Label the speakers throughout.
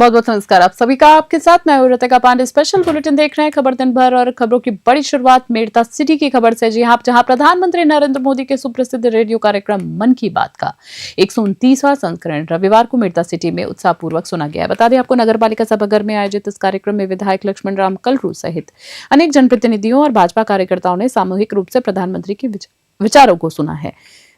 Speaker 1: बहुत बहुत नमस्कार आप सभी का। आपके साथ मैं हूं ऋतिका पांडे। स्पेशल बुलेटिन देख रहे हैं खबर दिन भर और खबरों की बड़ी शुरुआत मेड़ता सिटी की खबर से। जी हां, जहां प्रधानमंत्री नरेंद्र मोदी के सुप्रसिद्ध रेडियो कार्यक्रम मन की बात का 129वां संस्करण रविवार को मेड़ता सिटी में उत्साहपूर्वक सुना गया। बता दें आपको, नगर पालिका सभागार में आयोजित इस कार्यक्रम में विधायक लक्ष्मण राम कलरू सहित अनेक जनप्रतिनिधियों और भाजपा कार्यकर्ताओं ने सामूहिक रूप से प्रधानमंत्री के विचारों को सुना है।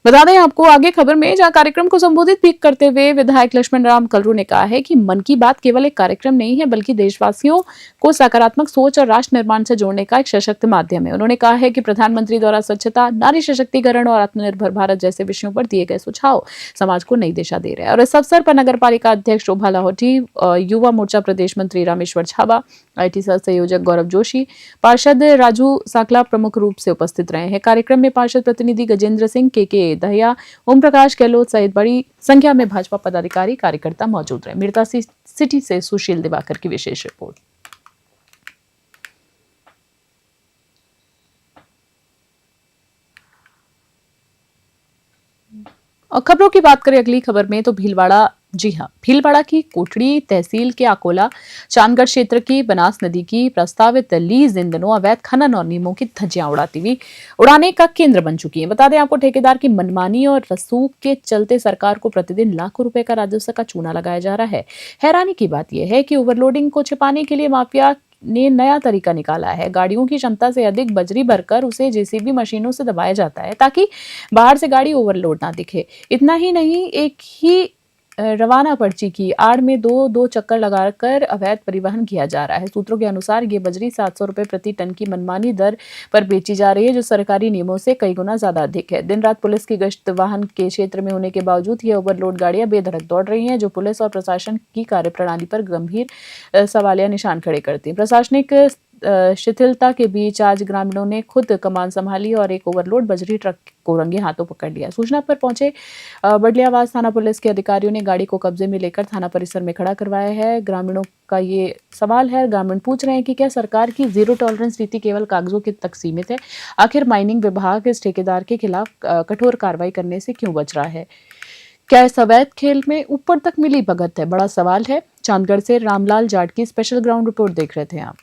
Speaker 1: बता दें आपको आगे खबर में, जहां कार्यक्रम को संबोधित भी करते हुए विधायक लक्ष्मण राम कलरू ने कहा है कि मन की बात केवल एक कार्यक्रम नहीं है, बल्कि देशवासियों को सकारात्मक सोच और राष्ट्र निर्माण से जोड़ने का एक सशक्त माध्यम है। उन्होंने कहा है कि प्रधानमंत्री द्वारा स्वच्छता, नारी सशक्तिकरण और आत्मनिर्भर भारत जैसे विषयों पर दिए गए सुझाव समाज को नई दिशा दे रहे हैं। और इस अवसर पर नगर पालिका अध्यक्ष शोभा लाहौटी, युवा मोर्चा प्रदेश मंत्री रामेश्वर छाबा, IT सेल संयोजक गौरव जोशी, पार्षद राजू साकला प्रमुख रूप से उपस्थित रहे हैं। कार्यक्रम में पार्षद प्रतिनिधि गजेंद्र सिंह, के दहिया, ओम प्रकाश गहलोत सहित बड़ी संख्या में भाजपा पदाधिकारी कार्यकर्ता मौजूद रहे। मेड़ता सिटी से सुशील दिवाकर की विशेष रिपोर्ट। और खबरों की बात करें अगली खबर में, तो भीलवाड़ा, जी हां, भीलवाड़ा की कोटड़ी तहसील के अकोला चांदगढ़ क्षेत्र की बनास नदी की प्रस्तावित लीज इन दिनों अवैध खनन और नियमों की धज्जियां उड़ाने का केंद्र बन चुकी है। बता दें आपको, ठेकेदार की मनमानी और रसूख के चलते सरकार को प्रतिदिन लाखों रुपए का राजस्व का चूना लगाया जा रहा है। हैरानी की बात यह है कि ओवरलोडिंग को छिपाने के लिए माफिया ने नया तरीका निकाला है। गाड़ियों की क्षमता से अधिक बजरी भरकर उसे JCB मशीनों से दबाया जाता है ताकि बाहर से गाड़ी ओवरलोड ना दिखे। इतना ही नहीं, एक ही रवाना पर्ची की आड़ में दो चक्कर लगाकर अवैध परिवहन किया जा रहा है। सूत्रों के अनुसार ये बजरी 700 रुपए प्रति टन की मनमानी दर पर बेची जा रही है, जो सरकारी नियमों से कई गुना ज्यादा अधिक है। दिन रात पुलिस की गश्त वाहन के क्षेत्र में होने के बावजूद ये ओवरलोड गाड़ियां बेधड़क दौड़ रही हैं, जो पुलिस और प्रशासन की कार्यप्रणाली पर गंभीर सवालिया निशान खड़े करती है। प्रशासनिक शिथिलता के बीच आज ग्रामीणों ने खुद कमान संभाली और एक ओवरलोड बजरी ट्रक को रंगे हाथों पकड़ लिया। सूचना पर पहुंचे बडलियावास थाना पुलिस के अधिकारियों ने गाड़ी को कब्जे में लेकर थाना परिसर में खड़ा करवाया है। ग्रामीणों का ये सवाल है, ग्रामीण पूछ रहे हैं कि क्या सरकार की जीरो टॉलरेंस नीति केवल कागजों तक सीमित है? आखिर माइनिंग विभाग इस ठेकेदार के खिलाफ कठोर कार्रवाई करने से क्यों बच रहा है? क्या इस अवैध खेल में ऊपर तक मिली भगत है? बड़ा सवाल है। चांदगढ़ से रामलाल जाट की स्पेशल ग्राउंड रिपोर्ट देख रहे थे आप।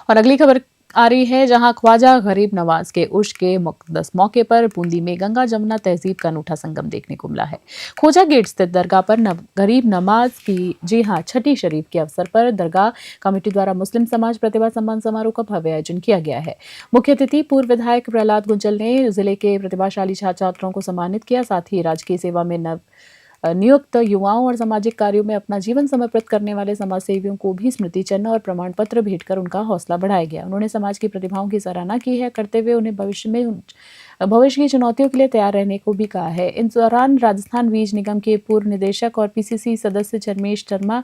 Speaker 1: और अगली खबर आ रही है, जहां ख्वाजा गरीब नवाज के उर्स के मुक़द्दस मौके पर बूंदी में गंगा जमुना तहजीब का अनूठा संगम देखने को मिला है। खोजा गेट स्थित दरगाह पर गरीब नवाज की, जी हां, छठी शरीफ के अवसर पर दरगाह कमेटी द्वारा मुस्लिम समाज प्रतिभा सम्मान समारोह का भव्य आयोजन किया गया है। मुख्य अतिथि पूर्व विधायक प्रहलाद गुंजल ने जिले के प्रतिभाशाली छात्र छात्राओं को सम्मानित किया। साथ ही राजकीय सेवा में नियुक्त युवाओं और सामाजिक कार्यों में अपना जीवन समर्पित करने वाले समाजसेवियों को भी स्मृति चिन्ह और प्रमाण पत्र भेंट कर उनका हौसला बढ़ाया गया। उन्होंने समाज की प्रतिभाओं की सराहना की है, करते हुए उन्हें भविष्य की चुनौतियों के लिए तैयार रहने को भी कहा है। इस दौरान राजस्थान बीज निगम के पूर्व निदेशक और PCC सदस्य चरमेश शर्मा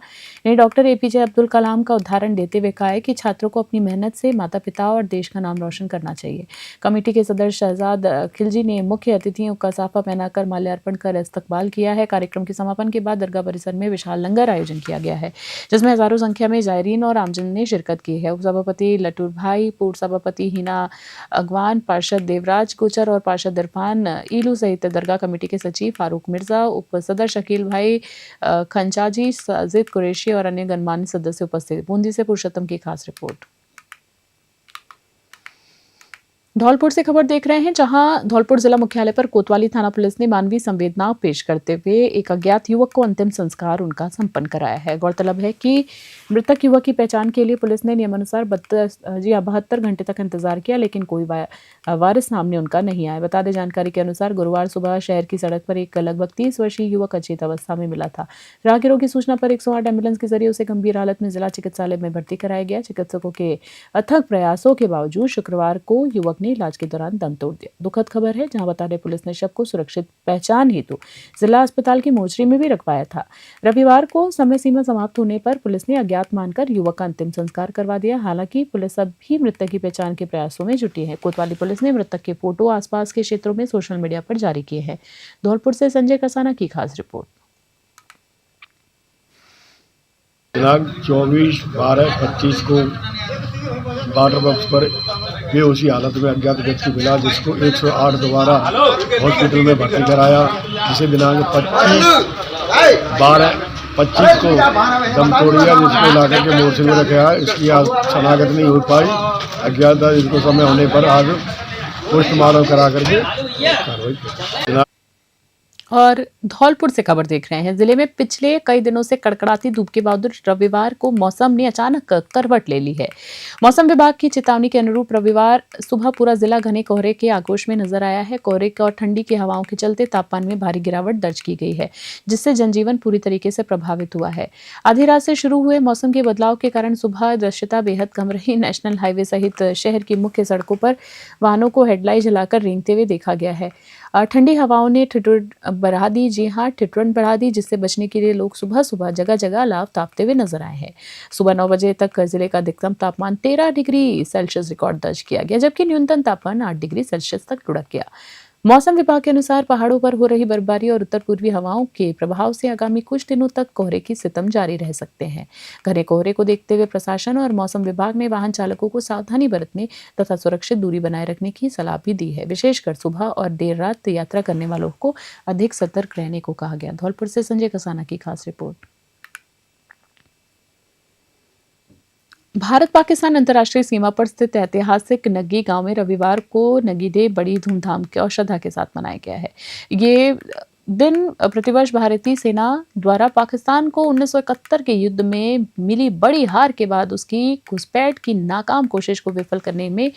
Speaker 1: ने डॉक्टर APJ अब्दुल कलाम का उदाहरण देते हुए कहा है कि छात्रों को अपनी मेहनत से माता पिता और देश का नाम रोशन करना चाहिए। कमेटी के सदस्य शहजाद खिलजी ने मुख्य अतिथियों का साफा पहनाकर माल्यार्पण कर इस्तकबाल किया है। कार्यक्रम के समापन के बाद दरगाह परिसर में विशाल लंगर आयोजन किया गया है, जिसमें हजारों संख्या में जायरीन और आमजन ने शिरकत की है। उपसभापति लटूर भाई, पूर्व सभापति हिना अगवान, पार्षद देवराज गुजर और पार्षद इरफान ईलू सहित दरगाह कमेटी के सचिव फारूक मिर्जा, उप सदर शकील भाई खंचाजी, साजिद कुरैशी और अन्य गणमान्य सदस्य उपस्थित। बूंदी से पुरुषोत्तम की खास रिपोर्ट। धौलपुर से खबर देख रहे हैं, जहां धौलपुर जिला मुख्यालय पर कोतवाली थाना पुलिस ने मानवीय संवेदना पेश करते हुए एक अज्ञात युवक को अंतिम संस्कार उनका संपन्न कराया है। गौरतलब है कि मृतक युवक की पहचान के लिए पुलिस ने नियमानुसार 72 घंटे तक इंतजार किया, लेकिन कोई वारिस सामने उनका नहीं आया। बता दें, जानकारी के अनुसार गुरुवार सुबह शहर की सड़क पर एक लगभग 30 वर्षीय युवक अचेत अवस्था में मिला था। राहगीरों की सूचना पर 108 एम्बुलेंस के जरिए उसे गंभीर हालत में जिला चिकित्सालय में भर्ती कराया गया। चिकित्सकों के अथक प्रयासों के बावजूद शुक्रवार को युवक ने इलाज के दौरान दम तोड़ दिया। दुखद खबर है, जहां बता दें पुलिस ने शव को सुरक्षित पहचान हेतु जिला अस्पताल की मोर्चरी में भी रखवाया था। रविवार को समय सीमा समाप्त होने पर पुलिस ने अज्ञात मानकर युवक का अंतिम संस्कार करवा दिया। हालांकि पुलिस अब भी मृतक की पहचान के प्रयासों में जुटी है। कोतवाली पुलिस ने मृतक के फोटो आसपास के क्षेत्रों में सोशल मीडिया पर जारी किए हैं। धौलपुर से संजय कसाना की खास रिपोर्ट।
Speaker 2: दिनांक 24/12/25 को वाटर बॉक्स पर बेहोशी हालत में अज्ञात व्यक्ति मिला, जिसको 108 दोबारा हॉस्पिटल में भर्ती कराया। जिसे दिनांक 25/12/25 को दम तोड़ दिया, जिसको लाकर के मोर्चे में रखा है। इसकी आज शनाख्त नहीं हो पाई। अज्ञात जिनको समय होने पर आज पोस्टमार्टम करा करके कार्रवाई की।
Speaker 1: और धौलपुर से खबर देख रहे हैं। जिले में पिछले कई दिनों से कड़कड़ाती धूप के बावजूद रविवार को मौसम ने अचानक करवट ले ली है। मौसम विभाग की चेतावनी के अनुरूप रविवार सुबह पूरा जिला घने कोहरे के आगोश में नजर आया है। कोहरे और ठंडी की हवाओं के चलते तापमान में भारी गिरावट दर्ज की गई है, जिससे जनजीवन पूरी तरीके से प्रभावित हुआ है। आधी रात से शुरू हुए मौसम के बदलाव के कारण सुबह दृश्यता बेहद कम रही। नेशनल हाईवे सहित शहर की मुख्य सड़कों पर वाहनों को हेडलाइट जलाकर रेंगते हुए देखा गया है। ठंडी हवाओं ने ठिठुरन बढ़ा दी। जी हाँ, ठिठुरन बढ़ा दी, जिससे बचने के लिए लोग सुबह सुबह जगह जगह लाव तापते हुए नजर आए हैं। सुबह 9 बजे तक जिले का अधिकतम तापमान 13 डिग्री सेल्सियस रिकॉर्ड दर्ज किया गया, जबकि न्यूनतम तापमान 8 डिग्री सेल्सियस तक लुढ़क गया। मौसम विभाग के अनुसार पहाड़ों पर हो रही बर्फबारी और उत्तर पूर्वी हवाओं के प्रभाव से आगामी कुछ दिनों तक कोहरे की सितम जारी रह सकते हैं। घने कोहरे को देखते हुए प्रशासन और मौसम विभाग ने वाहन चालकों को सावधानी बरतने तथा सुरक्षित दूरी बनाए रखने की सलाह भी दी है। विशेषकर सुबह और देर रात यात्रा करने वालों को अधिक सतर्क रहने को कहा गया। धौलपुर से संजय कसाना की खास रिपोर्ट। भारत पाकिस्तान अंतर्राष्ट्रीय सीमा पर स्थित ऐतिहासिक नग्गी गांव में रविवार को नग्गी डे बड़ी धूमधाम के और श्रद्धा के साथ मनाया गया है। ये दिन प्रतिवर्ष भारतीय सेना द्वारा पाकिस्तान को 1971 के युद्ध में मिली बड़ी हार के बाद उसकी घुसपैठ की नाकाम कोशिश को विफल करने में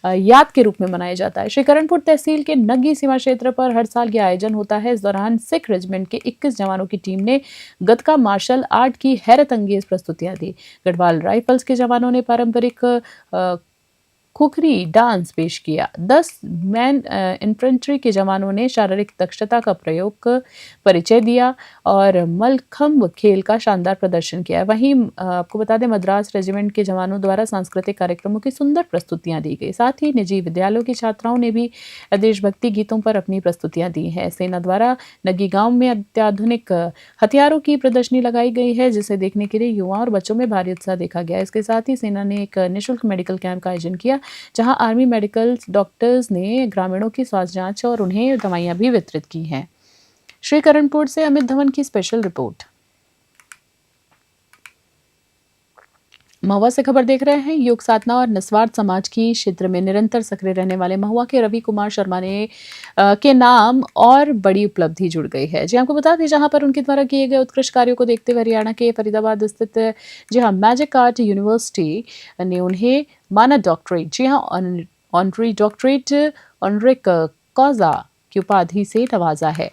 Speaker 1: याद के रूप में मनाया जाता है। श्रीकरणपुर तहसील के नग्गी सीमा क्षेत्र पर हर साल यह आयोजन होता है। इस दौरान सिख रेजिमेंट के 21 जवानों की टीम ने गतका मार्शल आर्ट की हैरत अंगेज प्रस्तुतियां दी। गढ़वाल राइफल्स के जवानों ने पारंपरिक खुखरी डांस पेश किया। 10 मैन इन्फेंट्री के जवानों ने शारीरिक दक्षता का प्रयोग परिचय दिया और मलखम्ब खेल का शानदार प्रदर्शन किया। वहीं आपको बता दें, मद्रास रेजिमेंट के जवानों द्वारा सांस्कृतिक कार्यक्रमों की सुंदर प्रस्तुतियां दी गई। साथ ही निजी विद्यालयों की छात्राओं ने भी देशभक्ति गीतों पर अपनी प्रस्तुतियां दी हैं। सेना द्वारा नग्गी गांव में अत्याधुनिक हथियारों की प्रदर्शनी लगाई गई है, जिसे देखने के लिए युवाओं और बच्चों में भारी उत्साह देखा गया। इसके साथ ही सेना ने एक निःशुल्क मेडिकल कैंप का आयोजन किया, जहां आर्मी मेडिकल डॉक्टर्स ने ग्रामीणों की स्वास्थ्य जांच और उन्हें दवाइयां भी वितरित की हैं। श्रीकरणपुर से अमित धवन की स्पेशल रिपोर्ट। महुआ से खबर देख रहे हैं। योग साधना और निस्वार्थ समाज की क्षेत्र में निरंतर सक्रिय रहने वाले महुआ के रवि कुमार शर्मा ने के नाम और बड़ी उपलब्धि जुड़ गई है। जी आपको बता दें, जहां पर उनके द्वारा किए गए उत्कृष्ट कार्यों को देखते हुए हरियाणा के फरीदाबाद स्थित जी हाँ मैजिक आर्ट यूनिवर्सिटी ने उन्हें मानद डॉक्टरेट, जी हाँ ऑनरी डॉक्टरेट ऑनरिक कॉजा की उपाधि से नवाजा है।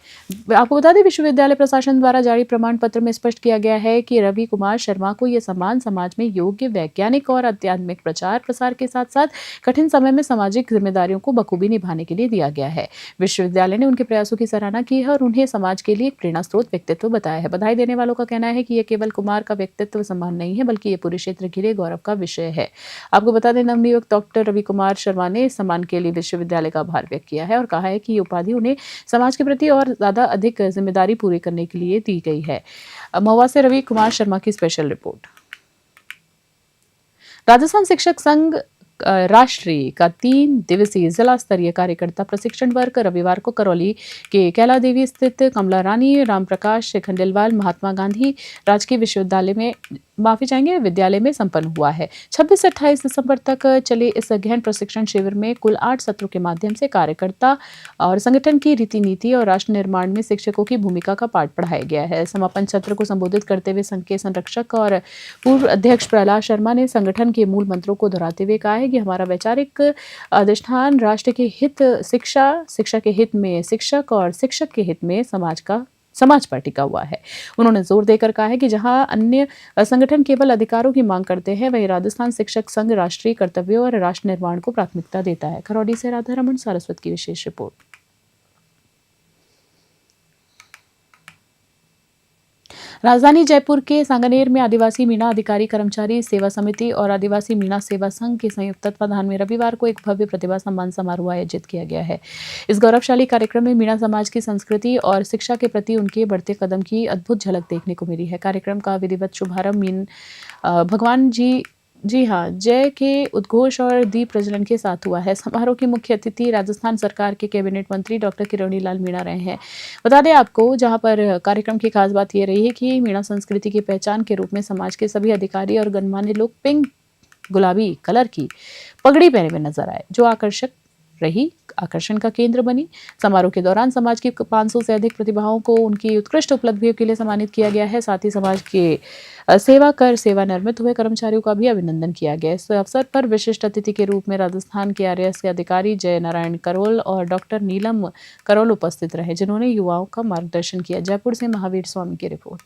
Speaker 1: आपको बता दें, विश्वविद्यालय प्रशासन द्वारा जारी प्रमाण पत्र में स्पष्ट किया गया है कि रवि कुमार शर्मा को यह सम्मान समाज में योग्य, वैज्ञानिक और आध्यात्मिक प्रचार प्रसार के साथ साथ कठिन समय में सामाजिक जिम्मेदारियों को बखूबी निभाने के लिए दिया गया है। विश्वविद्यालय ने उनके प्रयासों की सराहना की है और उन्हें समाज के लिए एक प्रेरणा स्रोत व्यक्तित्व बताया है। बधाई देने वालों का कहना है कि यह केवल कुमार का व्यक्तित्व सम्मान नहीं है, बल्कि ये पूरे क्षेत्र के लिए गौरव का विषय है। आपको बता दें, नवनियुक्त डॉक्टर रवि कुमार शर्मा ने इस सम्मान के लिए विश्वविद्यालय का आभार व्यक्त किया है और कहा है कि ये उपाधि उन्हें समाज के प्रति और ज्यादा अधिक जिम्मेदारी पूरी करने के लिए दी गई है। महुआ से रवि कुमार शर्मा की स्पेशल रिपोर्ट। राजस्थान शिक्षक संघ राष्ट्रीय का 3 दिवसीय जिला स्तरीय कार्यकर्ता प्रशिक्षण वर्ग रविवार को करौली के कैला देवी स्थित कमला रानी रामप्रकाश खंडेलवाल महात्मा गांधी राजकीय विद्यालय में संपन्न हुआ है। 26 से 28 दिसंबर तक चले इस गहन प्रशिक्षण शिविर में कुल 8 सत्रों के माध्यम से कार्यकर्ता और संगठन की रीति नीति और राष्ट्र निर्माण में शिक्षकों की भूमिका का पाठ पढ़ाया गया है। समापन सत्र को संबोधित करते हुए संघ के संरक्षक और पूर्व अध्यक्ष प्रहलाद शर्मा ने संगठन के मूल मंत्रों को दोहराते हुए कहा है कि हमारा वैचारिक अधिष्ठान राष्ट्र के हित शिक्षा, शिक्षा के हित में शिक्षक और शिक्षक के हित में समाज पर टिका हुआ है। उन्होंने जोर देकर कहा है कि जहां अन्य संगठन केवल अधिकारों की मांग करते हैं, वहीं राजस्थान शिक्षक संघ राष्ट्रीय कर्तव्यों और राष्ट्र निर्माण को प्राथमिकता देता है। खरौली से राधा रमन सारस्वत की विशेष रिपोर्ट। राजधानी जयपुर के सांगानेर में आदिवासी मीणा अधिकारी कर्मचारी सेवा समिति और आदिवासी मीणा सेवा संघ के संयुक्त तत्वाधान में रविवार को एक भव्य प्रतिभा सम्मान समारोह आयोजित किया गया है। इस गौरवशाली कार्यक्रम में मीणा समाज की संस्कृति और शिक्षा के प्रति उनके बढ़ते कदम की अद्भुत झलक देखने को मिली है। कार्यक्रम का विधिवत शुभारंभ भगवान जी जी हाँ, जय के उद्घोष और दीप प्रज्वलन के साथ हुआ है। समारोह की मुख्य अतिथि राजस्थान सरकार के कैबिनेट मंत्री डॉक्टर किरोड़ी लाल मीणा रहे हैं। बता दें आपको, जहां पर कार्यक्रम की खास बात ये रही है कि मीणा संस्कृति की पहचान के रूप में समाज के सभी अधिकारी और गणमान्य लोग पिंक गुलाबी कलर की पगड़ी पहने हुए नजर आए, जो आकर्षण का केंद्र बनी। समारोह के दौरान समाज की 500 से अधिक प्रतिभाओं को उनकी उत्कृष्ट उपलब्धियों के लिए सम्मानित किया गया है। साथ ही समाज के सेवा कर सेवानिवृत्त हुए कर्मचारियों का भी अभिनंदन किया गया। इस अवसर पर विशिष्ट अतिथि के रूप में राजस्थान के आरएएस के अधिकारी जय नारायण करोल और डॉक्टर नीलम करोल उपस्थित रहे, जिन्होंने युवाओं का मार्गदर्शन किया। जयपुर से महावीर स्वामी की रिपोर्ट।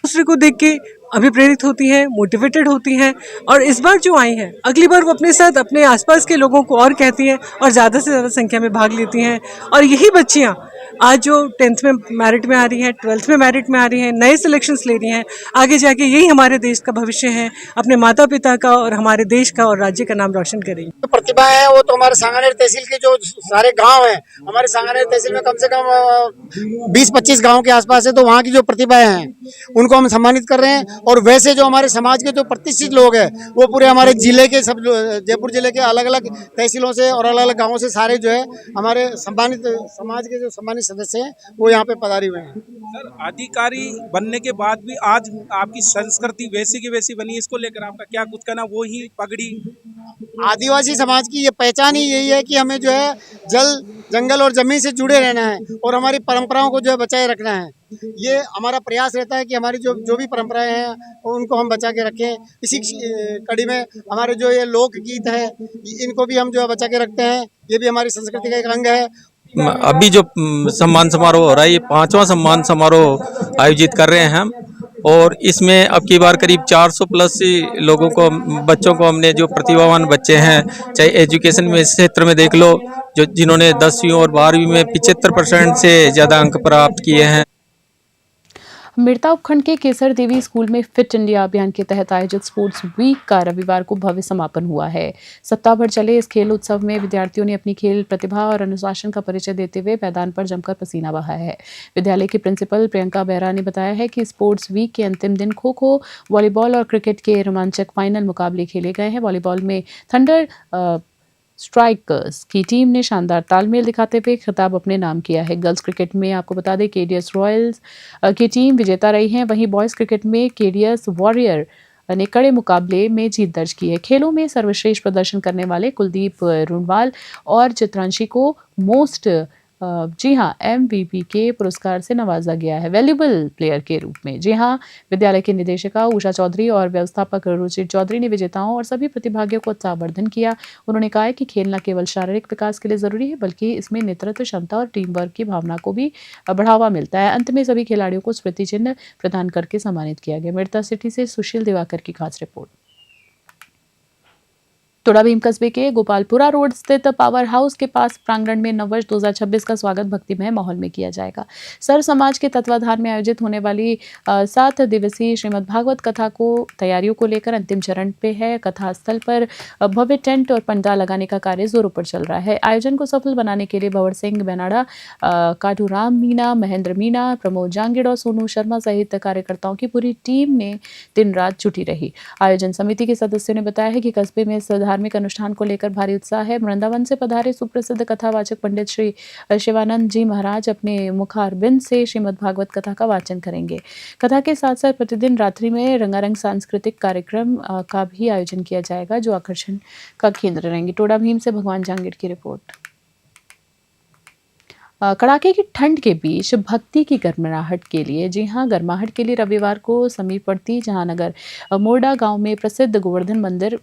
Speaker 3: दूसरे को देख के अभिप्रेरित होती हैं, मोटिवेटेड होती हैं और इस बार जो आई हैं, अगली बार वो अपने साथ अपने आसपास के लोगों को और कहती हैं और ज़्यादा से ज़्यादा संख्या में भाग लेती हैं। और यही बच्चियाँ आज जो 10th में मेरिट में आ रही हैं, 12th में मेरिट में आ रही हैं, नए सिलेक्शंस ले रही हैं, आगे जाके यही हमारे देश का भविष्य है, अपने माता पिता का और हमारे देश का और राज्य का नाम रोशन करेंगी।
Speaker 4: जो प्रतिभा है वो तो हमारे सांगानेर तहसील के जो सारे गांव हैं, हमारे सांगानेर तहसील में कम से कम 20-25 गांव के आसपास है, तो वहाँ की जो प्रतिभाएं हैं उनको हम सम्मानित कर रहे हैं। और वैसे जो हमारे समाज के जो प्रतिष्ठित लोग हैं वो पूरे हमारे जिले के सब जयपुर जिले के अलग अलग तहसीलों से और अलग अलग गाँवों से सारे जो है हमारे सम्मानित समाज के जो सम्मानित सदस्य हैं वो यहाँ पे पधारे हुए हैं।
Speaker 5: सर, अधिकारी बनने के बाद भी आज आपकी संस्कृति वैसी की वैसी बनी, इसको लेकर आपका क्या कुछ कहना? वो ही पगड़ी
Speaker 4: आदिवासी समाज की ये पहचान ही यही है कि हमें जो है जल जंगल और जमीन से जुड़े रहना है और हमारी परंपराओं को जो है बचाए रखना है। ये हमारा प्रयास रहता है कि हमारी जो भी परंपराएं हैं उनको हम बचा के रखें। इसी कड़ी में हमारे जो ये लोकगीत है इनको भी हम जो है बचा के रखते हैं। ये भी हमारी संस्कृति का एक अंग है।
Speaker 6: अभी जो सम्मान समारोह हो रहा है, ये 5वां सम्मान समारोह आयोजित कर रहे हैं हम, और इसमें अब की बार करीब 400 प्लस लोगों को, बच्चों को, हमने जो प्रतिभावान बच्चे हैं, चाहे एजुकेशन में इस क्षेत्र में देख लो, जो जिन्होंने 10वीं और 12वीं में 75% से ज़्यादा अंक प्राप्त किए हैं।
Speaker 1: मिर्ता उपखंड के केसर देवी स्कूल में फिट इंडिया अभियान के तहत आयोजित स्पोर्ट्स वीक का रविवार को भव्य समापन हुआ है। सप्ताह भर चले इस खेल उत्सव में विद्यार्थियों ने अपनी खेल प्रतिभा और अनुशासन का परिचय देते हुए मैदान पर जमकर पसीना बहाया है। विद्यालय की प्रिंसिपल प्रियंका बेहरा ने बताया है कि स्पोर्ट्स वीक के अंतिम दिन खो खो, वॉलीबॉल और क्रिकेट के रोमांचक फाइनल मुकाबले खेले गए हैं। वॉलीबॉल में थंडर स्ट्राइकर्स की टीम ने शानदार तालमेल दिखाते हुए खिताब अपने नाम किया है। गर्ल्स क्रिकेट में आपको बता दें केडीएस रॉयल्स की टीम विजेता रही है। वहीं बॉयज क्रिकेट में केडीएस वॉरियर ने कड़े मुकाबले में जीत दर्ज की है। खेलों में सर्वश्रेष्ठ प्रदर्शन करने वाले कुलदीप रुणवाल और चित्रांशी को MVP के पुरस्कार से नवाजा गया है, वैल्यूएबल प्लेयर के रूप में। जी हाँ, विद्यालय की निदेशिका उषा चौधरी और व्यवस्थापक रुचिर चौधरी ने विजेताओं और सभी प्रतिभागियों को उत्साहवर्धन किया। उन्होंने कहा है कि खेल न केवल शारीरिक विकास के लिए जरूरी है, बल्कि इसमें नेतृत्व क्षमता और टीम वर्क की भावना को भी बढ़ावा मिलता है। अंत में सभी खिलाड़ियों को स्मृति चिन्ह प्रदान करके सम्मानित किया गया। मिर्ता सिटी से सुशील दिवाकर की खास रिपोर्ट। टोडा भीम कस्बे के गोपालपुरा रोड स्थित पावर हाउस के पास प्रांगण में नववर्ष 2026 का स्वागत भक्तिमय माहौल में किया जाएगा। सर समाज के तत्वाधान में आयोजित होने वाली 7 दिवसीय श्रीमद् भागवत कथा को तैयारियों को लेकर अंतिम चरण पे है। कथा स्थल पर भव्य टेंट और पंडाल लगाने का कार्य जोरों पर चल रहा है। आयोजन को सफल बनाने के लिए भंवर सिंह बेनाडा, काटूराम मीणा, महेंद्र मीणा, प्रमोद जांगिड़ और सोनू शर्मा सहित कार्यकर्ताओं की पूरी टीम ने दिन रात जुटी रही। आयोजन समिति के सदस्यों ने बताया है कि कस्बे में धार्मिक अनुष्ठान को लेकर भारी उत्साह है। वृंदावन से पधारे सुप्रसिद्ध कथावाचक पंडित श्री शिवानंद जी महाराज अपने मुखारबिंद से श्रीमद् भागवत कथा का वाचन करेंगे। कथा के साथ साथ प्रतिदिन रात्रि में रंगारंग सांस्कृतिक कार्यक्रम का भी आयोजन किया जाएगा, जो आकर्षण का केंद्र रहेंगे। टोडा भीम से भगवान जांगिड़ की रिपोर्ट। कड़ाके की ठंड के बीच भक्ति की गर्माहट के लिए, जी हां, गर्माहट के लिए रविवार को समीपवर्ती जहांनगर मोरडा गांव में प्रसिद्ध गोवर्धन मंदिर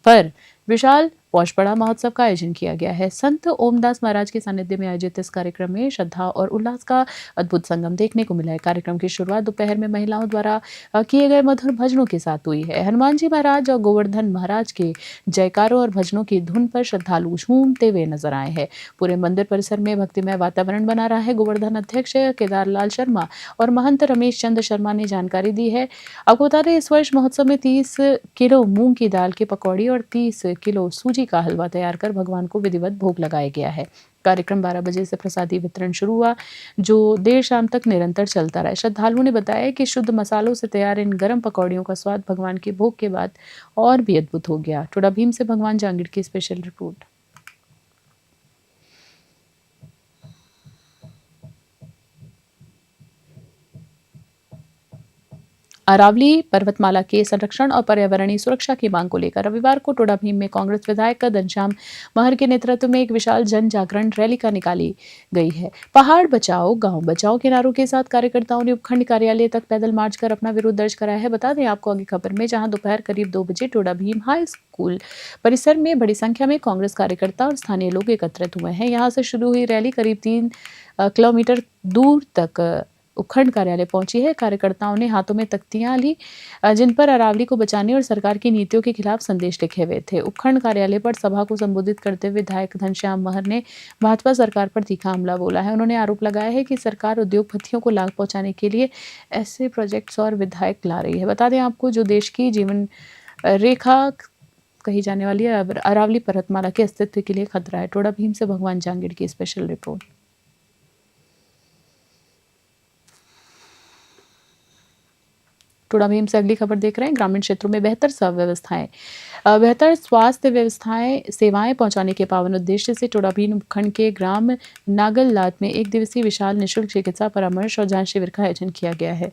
Speaker 1: पर विशाल पौषपड़ा महोत्सव का आयोजन किया गया है। संत ओमदास महाराज के सानिध्य में आयोजित इस कार्यक्रम में श्रद्धा और उल्लास का अद्भुत संगम देखने को मिला है। कार्यक्रम की शुरुआत दोपहर में महिलाओं द्वारा किए गए मधुर भजनों के साथ हुई है। हनुमान जी महाराज और गोवर्धन महाराज के जयकारों और भजनों की धुन पर श्रद्धालु झूमते हुए नजर आए हैं। पूरे मंदिर परिसर में भक्तिमय वातावरण बना रहा है। गोवर्धन अध्यक्ष केदारलाल शर्मा और महंत रमेश चंद्र शर्मा ने जानकारी दी है। आपको बता दें, इस वर्ष महोत्सव में 30 किलो मूंग की दाल की पकौड़ी और 30 किलो सूजी सूजी का हलवा तैयार कर भगवान को विधिवत भोग लगाया गया है। कार्यक्रम 12 बजे से प्रसादी वितरण शुरू हुआ, जो देर शाम तक निरंतर चलता रहा। श्रद्धालुओं ने बताया कि शुद्ध मसालों से तैयार इन गर्म पकौड़ियों का स्वाद भगवान के भोग के बाद और भी अद्भुत हो गया। टोडा भीम से भगवान जांगिड़ की स्पेशल रिपोर्ट। अरावली पर्वतमाला के संरक्षण और पर्यावरणीय सुरक्षा की मांग को लेकर रविवार को टोडा भीम में कांग्रेस विधायक घनश्याम महर के नेतृत्व में एक विशाल जन जागरण रैली का निकाली गई है। पहाड़ बचाओ गांव बचाओ के नारों के साथ कार्यकर्ताओं ने उपखंड कार्यालय तक पैदल मार्च कर अपना विरोध दर्ज कराया है। बता दें आपको आगे खबर में, जहां दोपहर करीब 2 बजे टोडा भीम हाई स्कूल परिसर में बड़ी संख्या में कांग्रेस कार्यकर्ता और स्थानीय लोग एकत्रित हुए हैं। यहाँ से शुरू हुई रैली करीब 3 किलोमीटर दूर तक उपखंड कार्यालय पहुंची है। कार्यकर्ताओं ने हाथों में तख्तियां ली, जिन पर अरावली को बचाने और सरकार की नीतियों के खिलाफ संदेश लिखे हुए थे। उपखंड कार्यालय पर सभा को संबोधित करते हुए विधायक घनश्याम महर ने भाजपा सरकार पर तीखा हमला बोला है। उन्होंने आरोप लगाया है कि सरकार उद्योगपतियों को लाभ पहुंचाने के लिए ऐसे प्रोजेक्ट्स और विधायक ला रही है। बता दें आपको, जो देश की जीवन रेखा कही जाने वाली है, अरावली पर्वतमाला के अस्तित्व के लिए खतरा है। टोडा भीम से भगवान जांगिड़ की स्पेशल रिपोर्ट। टोडा भीम से अगली खबर देख रहे हैं। ग्रामीण क्षेत्रों में बेहतर स्वास्थ्य व्यवस्थाएं सेवाएं पहुंचाने के पावन उद्देश्य से टोडा भीम उपखंड के ग्राम नागललात में 1 दिवसीय विशाल निःशुल्क चिकित्सा परामर्श और जांच शिविर का आयोजन किया गया है।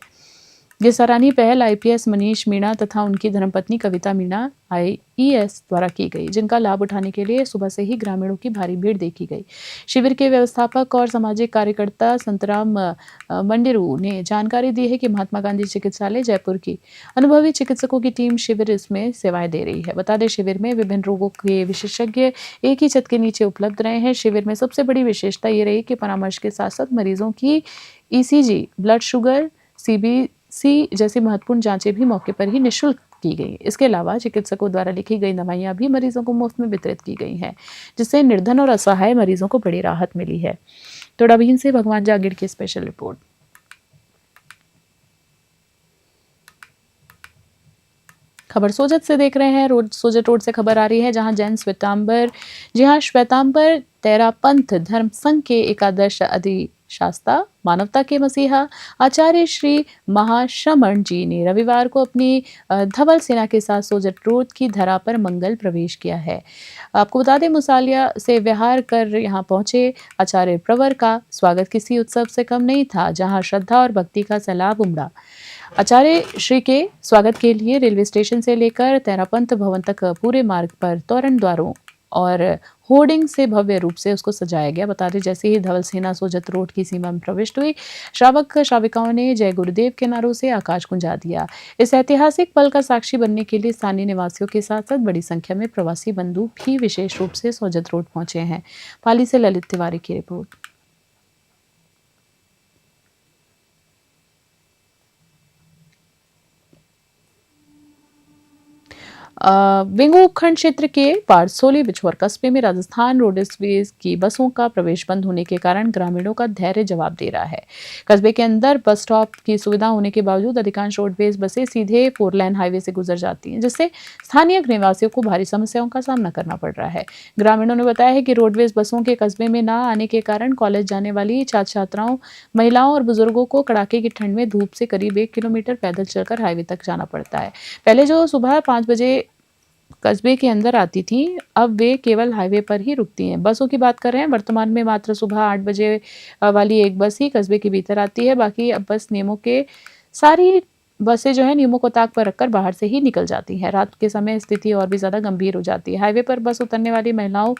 Speaker 1: ये सराहनीय पहल IPS मनीष मीणा तथा उनकी धर्मपत्नी कविता मीणा IES द्वारा की गई, जिनका लाभ उठाने के लिए सुबह से ही ग्रामीणों की भारी भीड़ देखी गई। शिविर के व्यवस्थापक और सामाजिक कार्यकर्ता संतराम मंडेरू ने जानकारी दी है कि महात्मा गांधी चिकित्सालय जयपुर की अनुभवी चिकित्सकों की टीम शिविर इसमें सेवाएं दे रही है। बता दें, शिविर में विभिन्न रोगों के विशेषज्ञ एक ही छत के नीचे उपलब्ध रहे हैं। शिविर में सबसे बड़ी विशेषता ये रही कि परामर्श के साथ साथ मरीजों की ECG, ब्लड शुगर, CBC जैसी महत्वपूर्ण जांचें भी मौके पर ही निःशुल्क की गई। इसके अलावा चिकित्सकों द्वारा लिखी गई दवाइयां भी मरीजों को मुफ्त में वितरित की गई हैं, जिससे निर्धन और असहाय मरीजों को बड़ी राहत मिली है। टोडा भीम से भगवान जांगिड़ की स्पेशल रिपोर्ट। खबर सोजत से देख रहे हैं। सोजत रोड से खबर आ रही है, जहां जैन श्वेतांबर तेरा पंथ धर्म संघ के एकादश अधिशास्ता मानवता के मसीहा आचार्य श्री महाश्रमण जी ने रविवार को अपनी धवल सेना के साथ सोजत रोड की धरा पर मंगल प्रवेश किया है। आपको बता दें, मुसालिया से विहार कर यहां पहुंचे आचार्य प्रवर का स्वागत किसी उत्सव से कम नहीं था, जहां श्रद्धा और भक्ति का सैलाब उमड़ा। आचार्य श्री के स्वागत के लिए रेलवे स्टेशन से लेकर तेरापंथ भवन तक पूरे मार्ग पर तोरण द्वारों और होर्डिंग से भव्य रूप से उसको सजाया गया। बता दें, जैसे ही धवल सेना सोजत रोड की सीमा में प्रविष्ट हुई, श्रावक श्राविकाओं ने जय गुरुदेव के नारों से आकाश गुंजा दिया। इस ऐतिहासिक पल का साक्षी बनने के लिए स्थानीय निवासियों के साथ साथ बड़ी संख्या में प्रवासी बंधु भी विशेष रूप से सोजत रोड पहुंचे हैं। पाली से ललित तिवारी की रिपोर्ट। विंगू उपखंड क्षेत्र के पारसोली बिछोर कस्बे में राजस्थान रोडवेज की बसों का प्रवेश बंद होने के कारण ग्रामीणों का धैर्य जवाब दे रहा है। कस्बे के अंदर बस स्टॉप की सुविधा होने के बावजूद अधिकांश रोडवेज बसें सीधे 4 लेन हाईवे से गुजर जाती हैं, जिससे स्थानीय निवासियों को भारी समस्याओं का सामना करना पड़ रहा है। ग्रामीणों ने बताया है कि रोडवेज बसों के कस्बे में न आने के कारण कॉलेज जाने वाली छात्र छात्राओं, महिलाओं और बुजुर्गों को कड़ाके की ठंड में धूप से करीब 1 किलोमीटर पैदल चलकर हाईवे तक जाना पड़ता है। पहले जो सुबह 5 बजे कस्बे के अंदर आती थी, अब वे केवल हाईवे पर ही रुकती हैं। बसों की बात कर रहे हैं, वर्तमान में मात्र सुबह 8 बजे वाली एक बस ही कस्बे के भीतर आती है। बाकी अब बस सारी बसें जो है नियमों को ताक पर रखकर बाहर से ही निकल जाती हैं। रात के समय स्थिति और भी ज़्यादा गंभीर हो जाती है। हाईवे पर बस उतरने वाली महिलाओं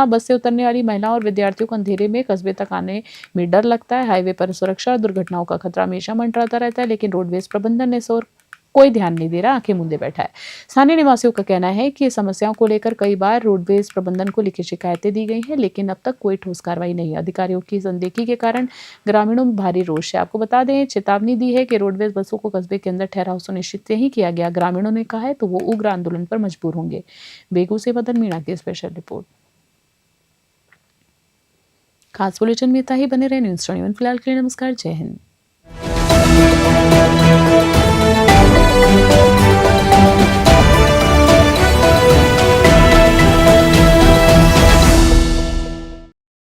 Speaker 1: बस से उतरने वाली महिलाओं और विद्यार्थियों को अंधेरे में कस्बे तक आने में डर लगता है। हाईवे पर सुरक्षा और दुर्घटनाओं का खतरा हमेशा मंडराता रहता है, लेकिन रोडवेज प्रबंधन ने इस ओर कोई ध्यान नहीं दे रहा, आंखें मूंदे बैठा है। स्थानीय निवासियों का कहना है कि समस्याओं को लेकर कई बार रोडवेज प्रबंधन को लिखित शिकायतें दी गई हैं, लेकिन अब तक कोई ठोस कार्रवाई नहीं है। अधिकारियों की अनदेखी के कारण ग्रामीणों में भारी रोष है। आपको बता दें, चेतावनी दी है कि रोडवेज बसों को कस्बे के अंदर ठहराव सुनिश्चित नहीं किया गया, ग्रामीणों ने कहा है तो वो उग्र आंदोलन पर मजबूर होंगे। बेगू से मदन मीणा की स्पेशल रिपोर्ट। खास बुलेटिन में इतना ही। बने रहे न्यूज़ 21। फिलहाल के लिए नमस्कार, जय हिंद।